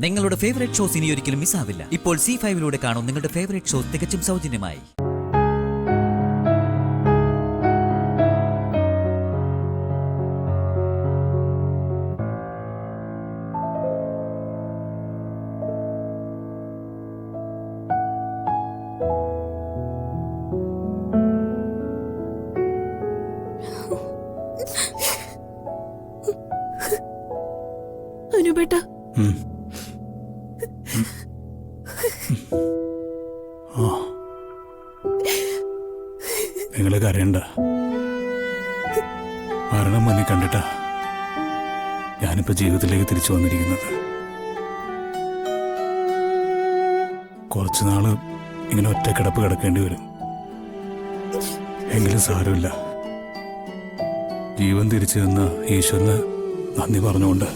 നിങ്ങളുടെ favourite shows ഇനി ഒരിക്കലും മിസ്സാവില്ല. ഇപ്പോൾ C5 കാണും നിങ്ങളുടെ ഫേവറേറ്റ് ഷോസ് തികച്ചും സൗജന്യമായി. അനുബേട്ട, നിങ്ങള് കരയണ്ട. മരണം മുന്നിൽ കണ്ടിട്ടാ ഞാനിപ്പോ ജീവിതത്തിലേക്ക് തിരിച്ചു വന്നിരിക്കുന്നത്. കുറച്ചുനാള് ഇങ്ങനെ ഒറ്റ കിടപ്പ് കിടക്കേണ്ടി വരും. എങ്കിലും സാരമില്ല. ജീവൻ തിരിച്ചു തന്ന ഈശ്വരന് നന്ദി പറഞ്ഞുകൊണ്ട്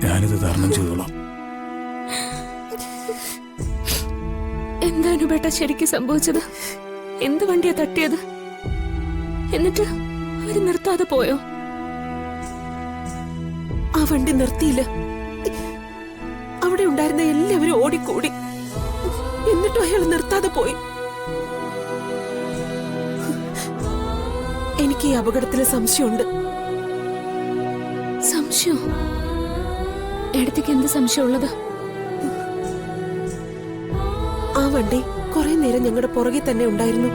ഞാനിത് തരണം ചെയ്തോളാം. എന്താ അനുബേട്ട ശരിക്കും സംഭവിച്ചത്? എന്ത് വണ്ടിയാ തട്ടിയത്? എന്നിട്ട് അവര് നിർത്താതെ പോയോ? ആ വണ്ടി നിർത്തിയില്ല. അവിടെ ഉണ്ടായിരുന്ന എല്ലാവരും ഓടിക്കൂടി. എന്നിട്ടും അയാൾ നിർത്താതെ പോയി. എനിക്ക് ഈ അപകടത്തില് സംശയമുണ്ട്. സംശയം? എടുത്തേക്ക് എന്ത് സംശയമുള്ളത്? ആ വണ്ടി കുറെ നേരം ഞങ്ങളുടെ പുറകെ തന്നെ ഉണ്ടായിരുന്നു.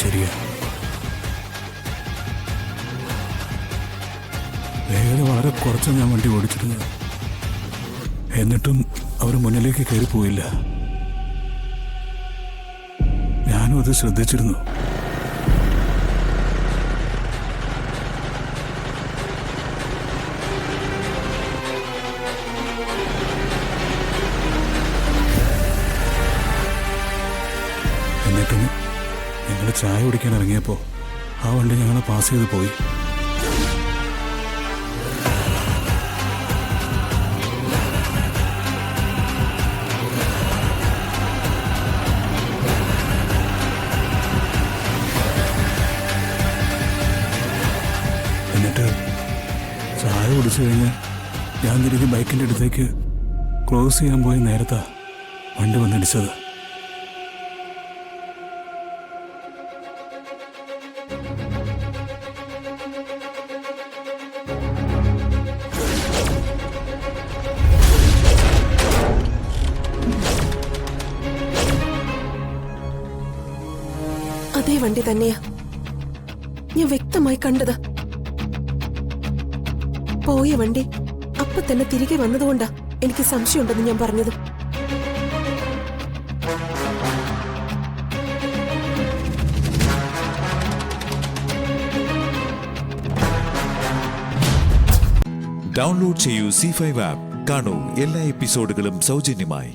ശരിയാ. വേഗത വളരെ കുറച്ച് ഞാൻ വണ്ടി ഓടിച്ചിരുന്നത്. എന്നിട്ടും അവർ മുന്നിലേക്ക് കയറി പോയില്ല. ഞാനും അത് ശ്രദ്ധിച്ചിരുന്നു. എന്നിട്ടും ഞങ്ങൾ ചായ കുടിക്കാൻ ഇറങ്ങിയപ്പോൾ ആ വണ്ടി ഞങ്ങളെ പാസ് ചെയ്ത് പോയി. എന്നിട്ട് ചായ കുടിച്ചു കഴിഞ്ഞ് ഞാൻ തിരികെ ബൈക്കിൻ്റെ അടുത്തേക്ക് ക്രോസ് ചെയ്യാൻ പോയി നേരത്താ വണ്ടി വന്നിടിച്ചത്. അതേ വണ്ടി തന്നെയാ ഞാൻ വ്യക്തമായി കണ്ടത്. പോയ വണ്ടി അപ്പൊ തന്നെ തിരികെ വന്നതുകൊണ്ടാ എനിക്ക് സംശയമുണ്ടെന്ന് ഞാൻ പറഞ്ഞത്. ഡൗൺലോഡ് ചെയ്യൂ C5 ആപ്പ്. കാണൂ എല്ലാ എപ്പിസോഡുകളും സൗജന്യമായി.